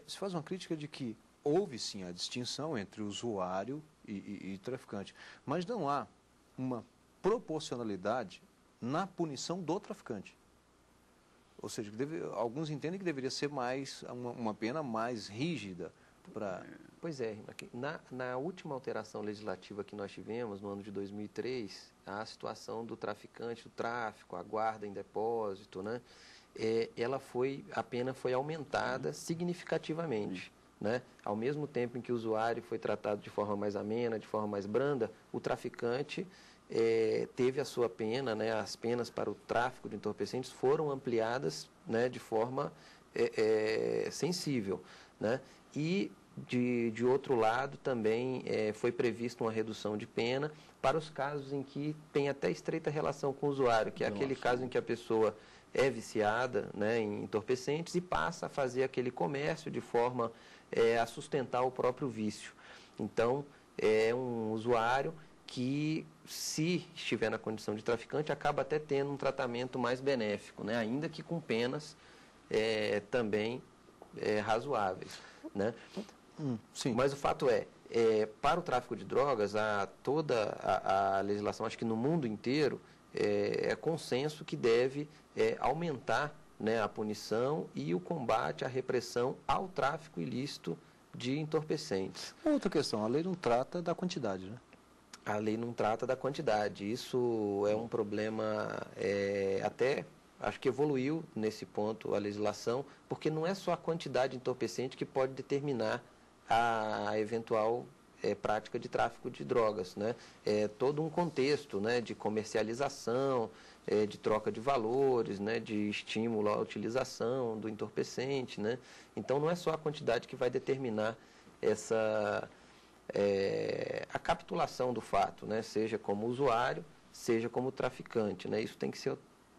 se faz uma crítica de que houve sim a distinção entre usuário e traficante, mas não há uma proporcionalidade na punição do traficante. Ou seja, alguns entendem que deveria ser uma pena mais rígida para... Pois é, na última alteração legislativa que nós tivemos, no ano de 2003, a situação do traficante, do tráfico, a guarda em depósito, né, a pena foi aumentada significativamente. Né? Ao mesmo tempo em que o usuário foi tratado de forma mais amena, de forma mais branda, o traficante teve a sua pena, né? As penas para o tráfico de entorpecentes foram ampliadas, né, de forma sensível. Né? E, de outro lado, também foi prevista uma redução de pena para os casos em que tem até estreita relação com o usuário, que é aquele caso em que a pessoa é viciada, né, em entorpecentes e passa a fazer aquele comércio de forma a sustentar o próprio vício. Então, é um usuário que, se estiver na condição de traficante, acaba até tendo um tratamento mais benéfico, né, ainda que com penas também razoáveis. Né? Sim. Mas o fato para o tráfico de drogas, toda a legislação, acho que no mundo inteiro, é consenso que deve aumentar, né, a punição e o combate, a repressão ao tráfico ilícito de entorpecentes. Outra questão, a lei não trata da quantidade, né? A lei não trata da quantidade. Isso é um problema, até acho que evoluiu nesse ponto a legislação, porque não é só a quantidade de entorpecente que pode determinar a eventual prática de tráfico de drogas, né? É todo um contexto, né, de comercialização, de troca de valores, né, de estímulo à utilização do entorpecente, né? Então não é só a quantidade que vai determinar a capitulação do fato, né? Seja como usuário, seja como traficante, né? Isso tem que ser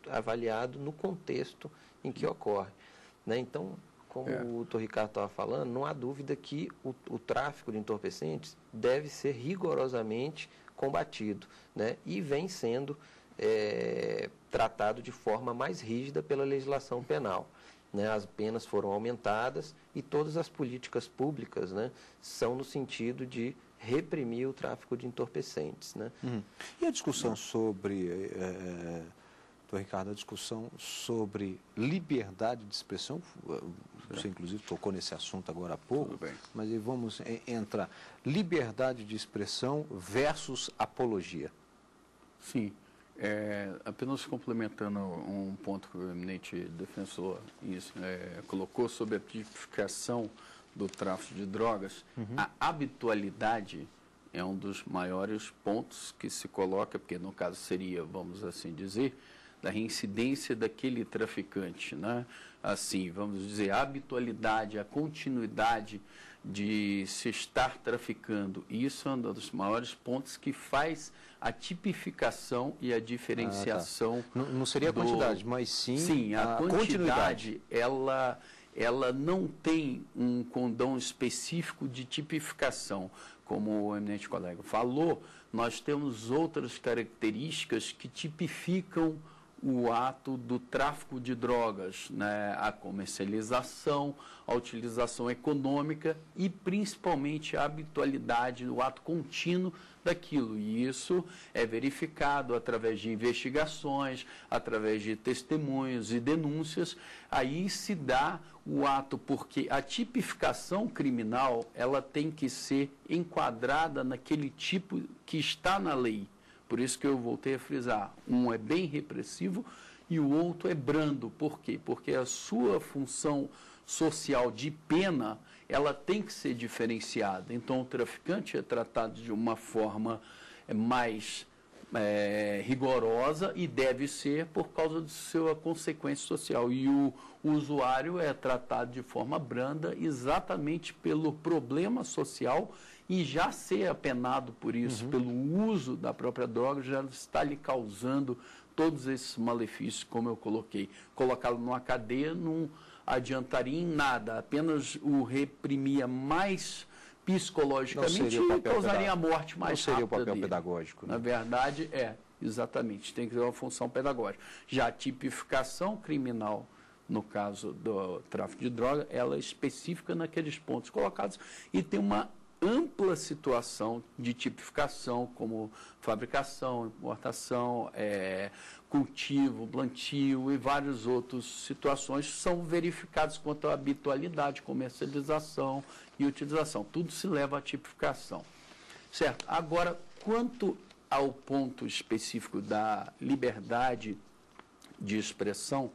avaliado no contexto em que ocorre, né? Então, como o doutor Ricardo estava falando, não há dúvida que o tráfico de entorpecentes deve ser rigorosamente combatido, né? E vem sendo tratado de forma mais rígida pela legislação penal. Né? As penas foram aumentadas e todas as políticas públicas, né, são no sentido de reprimir o tráfico de entorpecentes. Né? E a discussão sobre... Ricardo, a discussão sobre liberdade de expressão, você inclusive tocou nesse assunto agora há pouco, mas aí vamos entrar. Liberdade de expressão versus apologia. Sim, apenas complementando um ponto que o eminente defensor colocou sobre a tipificação do tráfico de drogas, a habitualidade é um dos maiores pontos que se coloca, porque no caso seria, vamos assim dizer, da reincidência daquele traficante, né? Assim, vamos dizer, a habitualidade, a continuidade de se estar traficando. Isso é um dos maiores pontos que faz a tipificação e a diferenciação. Não seria a quantidade, mas sim a quantidade, ela não tem um condão específico de tipificação. Como o eminente colega falou, nós temos outras características que tipificam o ato do tráfico de drogas, né? A comercialização, a utilização econômica e principalmente a habitualidade, o ato contínuo daquilo. E isso é verificado através de investigações, através de testemunhos e denúncias. Aí se dá o ato, porque a tipificação criminal ela tem que ser enquadrada naquele tipo que está na lei. Por isso que eu voltei a frisar, um é bem repressivo e o outro é brando. Por quê? Porque a sua função social de pena, ela tem que ser diferenciada. Então, o traficante é tratado de uma forma mais rigorosa e deve ser por causa de sua consequência social. E o usuário é tratado de forma branda exatamente pelo problema social e já ser apenado por isso, pelo uso da própria droga, já está lhe causando todos esses malefícios, como eu coloquei. Colocá-lo numa cadeia não adiantaria em nada, apenas o reprimia mais psicologicamente e causaria a morte mais rápida. Não seria o papel pedagógico, né? Na verdade, exatamente, tem que ter uma função pedagógica. Já a tipificação criminal, no caso do tráfico de droga, ela é específica naqueles pontos colocados e tem uma ampla situação de tipificação, como fabricação, importação, cultivo, plantio e várias outras situações são verificadas quanto à habitualidade, comercialização e utilização. Tudo se leva à tipificação. Certo? Agora, quanto ao ponto específico da liberdade de expressão,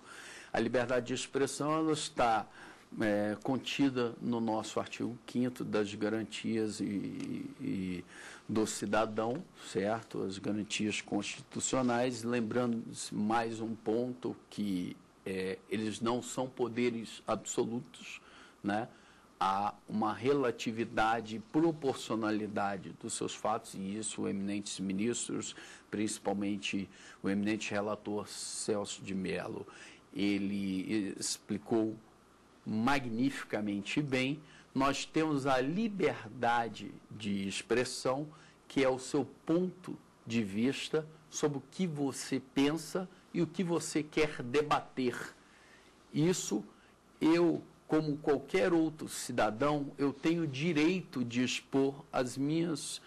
a liberdade de expressão ela está contida no nosso artigo 5º das garantias e do cidadão, certo? As garantias constitucionais, lembrando mais um ponto que eles não são poderes absolutos, né? Há uma relatividade e proporcionalidade dos seus fatos, e isso eminentes ministros, principalmente o eminente relator Celso de Mello, ele explicou magnificamente bem. Nós temos a liberdade de expressão, que é o seu ponto de vista sobre o que você pensa e o que você quer debater. Isso, eu, como qualquer outro cidadão, eu tenho direito de expor as minhas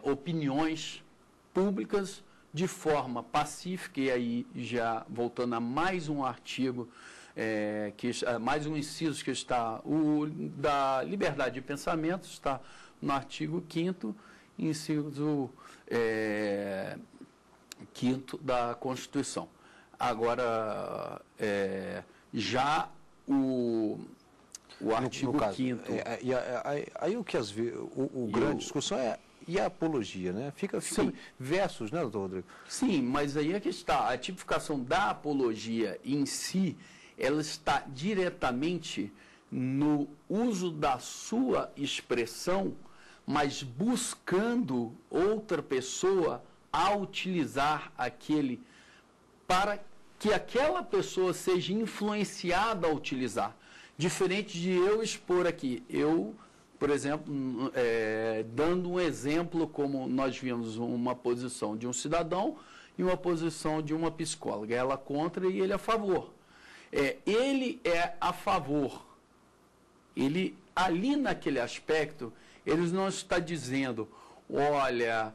opiniões públicas de forma pacífica, e aí já voltando a mais um artigo, mais um inciso que está, da liberdade de pensamento, está no artigo 5º, inciso 5º da Constituição. Agora, já o artigo 5º... Aí o que o grande discussão é... E a apologia, né? Fica versos, né, doutor Rodrigo? Sim, mas aí é que está. A tipificação da apologia em si, ela está diretamente no uso da sua expressão, mas buscando outra pessoa a utilizar aquele, para que aquela pessoa seja influenciada a utilizar. Diferente de eu expor aqui, por exemplo, dando um exemplo, como nós vimos uma posição de um cidadão e uma posição de uma psicóloga. Ela contra e ele a favor. Ele é a favor. Ele, ali naquele aspecto, ele não está dizendo, olha,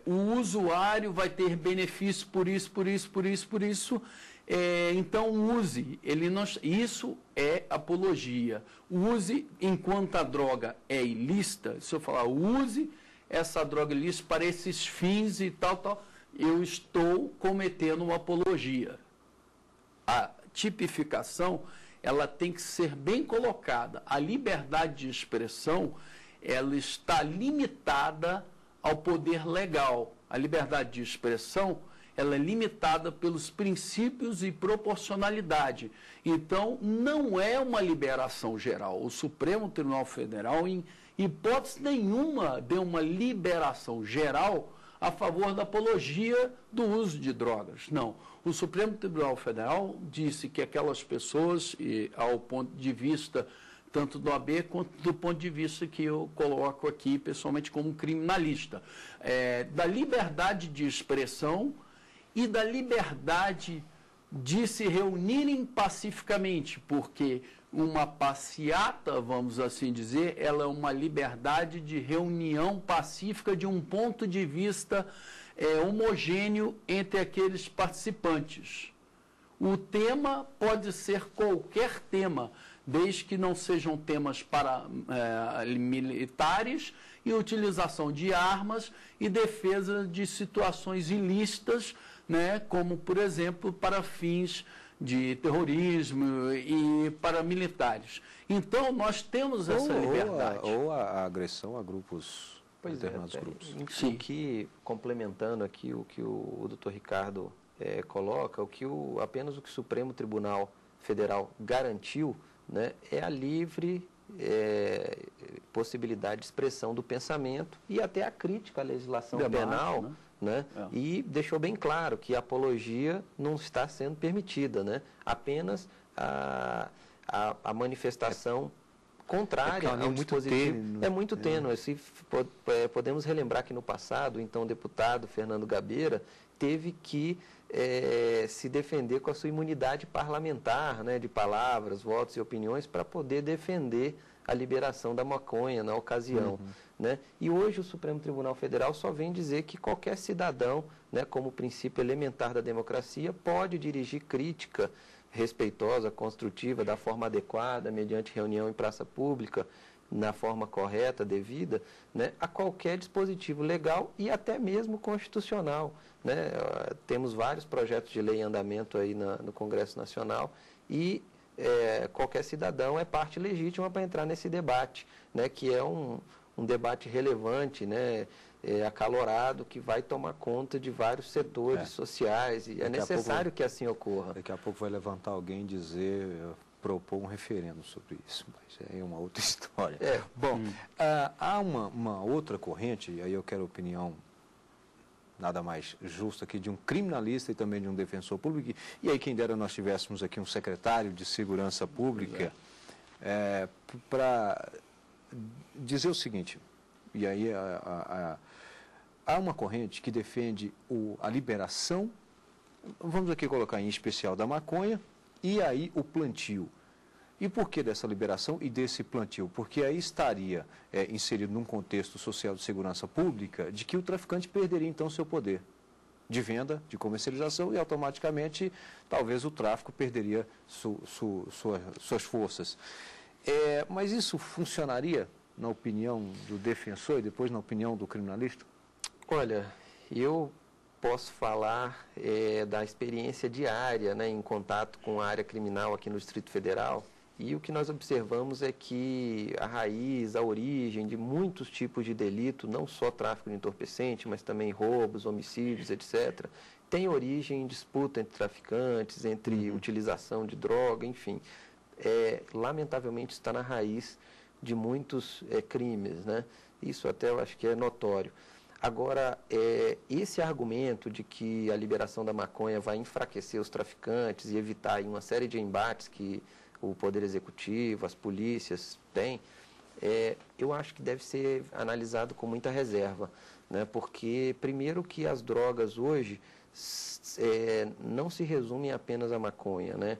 o usuário vai ter benefício por isso, por isso, por isso, por isso, então use. Isso é apologia. Use enquanto a droga é ilícita. Se eu falar, use essa droga ilícita para esses fins e tal, eu estou cometendo uma apologia. A tipificação, ela tem que ser bem colocada. A liberdade de expressão, ela está limitada ao poder legal. A liberdade de expressão, ela é limitada pelos princípios e proporcionalidade. Então, não é uma liberação geral. O Supremo Tribunal Federal, em hipótese nenhuma, deu uma liberação geral a favor da apologia do uso de drogas. Não. O Supremo Tribunal Federal disse que aquelas pessoas, ao ponto de vista tanto do AB quanto do ponto de vista que eu coloco aqui, pessoalmente, como criminalista, da liberdade de expressão e da liberdade de se reunirem pacificamente, porque uma passeata, vamos assim dizer, ela é uma liberdade de reunião pacífica de um ponto de vista homogêneo entre aqueles participantes. O tema pode ser qualquer tema, desde que não sejam temas militares e utilização de armas e defesa de situações ilícitas, né, como, por exemplo, para fins de terrorismo e paramilitares. Então, nós temos essa liberdade. Ou a agressão a grupos Pois determinados grupos. O que, complementando aqui o que o doutor Ricardo coloca, apenas o que o Supremo Tribunal Federal garantiu, né, é a livre possibilidade de expressão do pensamento e até a crítica à legislação penal, né? E deixou bem claro que a apologia não está sendo permitida, né? Apenas a manifestação contrária ao dispositivo é muito tênue. Podemos relembrar que no passado, então, o deputado Fernando Gabeira teve que se defender com a sua imunidade parlamentar, né, de palavras, votos e opiniões, para poder defender a liberação da maconha na ocasião. Né? E hoje o Supremo Tribunal Federal só vem dizer que qualquer cidadão, né, como princípio elementar da democracia, pode dirigir crítica respeitosa, construtiva, da forma adequada, mediante reunião em praça pública, na forma correta, devida, né, a qualquer dispositivo legal e até mesmo constitucional. Né? Temos vários projetos de lei em andamento aí no Congresso Nacional e qualquer cidadão é parte legítima para entrar nesse debate, né, que é um debate relevante, né, acalorado, que vai tomar conta de vários setores sociais e é necessário que assim ocorra. Daqui a pouco vai levantar alguém e propor um referendo sobre isso, mas é uma outra história. Bom, há uma outra corrente, e aí eu quero a opinião nada mais justa aqui de um criminalista e também de um defensor público, e aí quem dera nós tivéssemos aqui um secretário de Segurança Pública para dizer o seguinte, e aí há uma corrente que defende a liberação, vamos aqui colocar em especial da maconha, e aí o plantio. E por que dessa liberação e desse plantio? Porque aí estaria inserido num contexto social de segurança pública de que o traficante perderia então seu poder de venda, de comercialização e automaticamente talvez o tráfico perderia suas forças. Mas isso funcionaria na opinião do defensor e depois na opinião do criminalista? Olha, eu posso falar da experiência diária, né, em contato com a área criminal aqui no Distrito Federal, e o que nós observamos é que a raiz, a origem de muitos tipos de delito, não só tráfico de entorpecente, mas também roubos, homicídios, etc., tem origem em disputa entre traficantes, entre utilização de droga, enfim. Lamentavelmente está na raiz de muitos crimes, né? Isso até eu acho que é notório. Agora, esse argumento de que a liberação da maconha vai enfraquecer os traficantes e evitar aí uma série de embates que o Poder Executivo, as polícias têm, eu acho que deve ser analisado com muita reserva, né? Porque, primeiro, que as drogas hoje não se resumem apenas à maconha, né?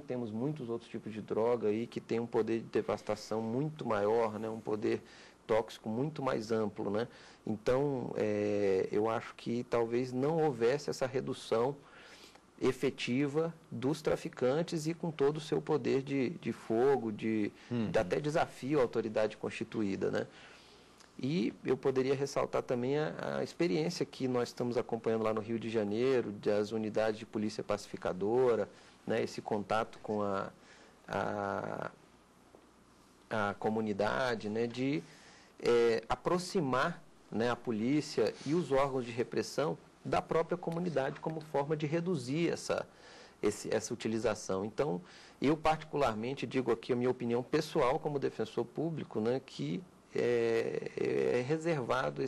Temos muitos outros tipos de droga aí que têm um poder de devastação muito maior, né? Um poder tóxico muito mais amplo, né? Então, eu acho que talvez não houvesse essa redução efetiva dos traficantes e com todo o seu poder de fogo, até desafio à autoridade constituída, né? E eu poderia ressaltar também a experiência que nós estamos acompanhando lá no Rio de Janeiro, das unidades de polícia pacificadora, né? Esse contato com a comunidade, né? De aproximar, né, a polícia e os órgãos de repressão da própria comunidade como forma de reduzir essa utilização. Então, eu particularmente digo aqui a minha opinião pessoal como defensor público, né, que é reservado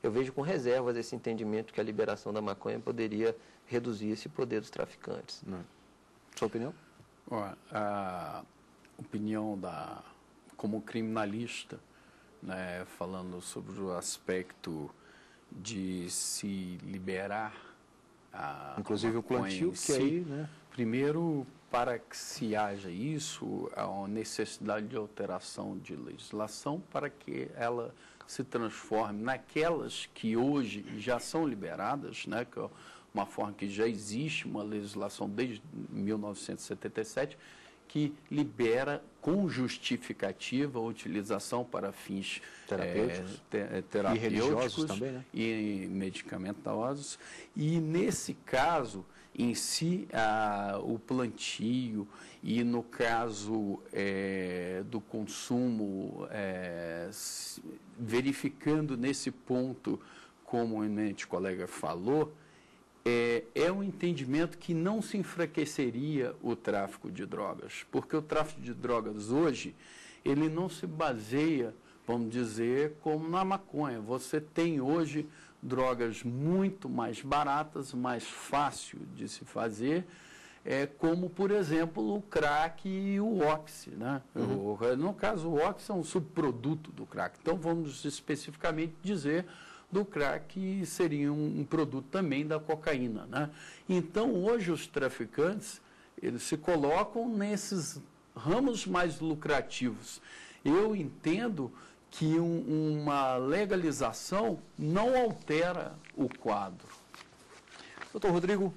eu vejo com reservas esse entendimento que a liberação da maconha poderia reduzir esse poder dos traficantes. Sua opinião? A opinião como criminalista, né, falando sobre o aspecto de se liberar inclusive o plantio, que aí, né? Primeiro, para que se haja isso, há uma necessidade de alteração de legislação para que ela se transforme naquelas que hoje já são liberadas, né, que é uma forma que já existe uma legislação desde 1977, que libera com justificativa a utilização para fins terapêuticos e religiosos também, né? E medicamentosos. E nesse caso, em si, o plantio e no caso do consumo, verificando nesse ponto, como o eminente colega falou, é um entendimento que não se enfraqueceria o tráfico de drogas, porque o tráfico de drogas hoje, ele não se baseia, vamos dizer, como na maconha. Você tem hoje drogas muito mais baratas, mais fácil de se fazer, como, por exemplo, o crack e o oxi, né? No caso, o oxi é um subproduto do crack. Então, vamos especificamente dizer do crack, que seria um produto também da cocaína, né? Então, hoje, os traficantes, eles se colocam nesses ramos mais lucrativos. Eu entendo que uma legalização não altera o quadro. Doutor Rodrigo,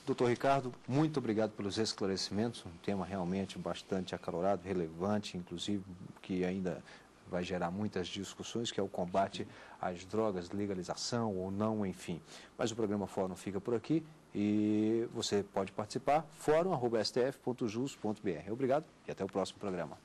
doutor Ricardo, muito obrigado pelos esclarecimentos, um tema realmente bastante acalorado, relevante, inclusive, que ainda vai gerar muitas discussões, que é o combate às drogas, legalização ou não, enfim. Mas o programa Fórum fica por aqui e você pode participar, fórum@stf.jus.br. Obrigado e até o próximo programa.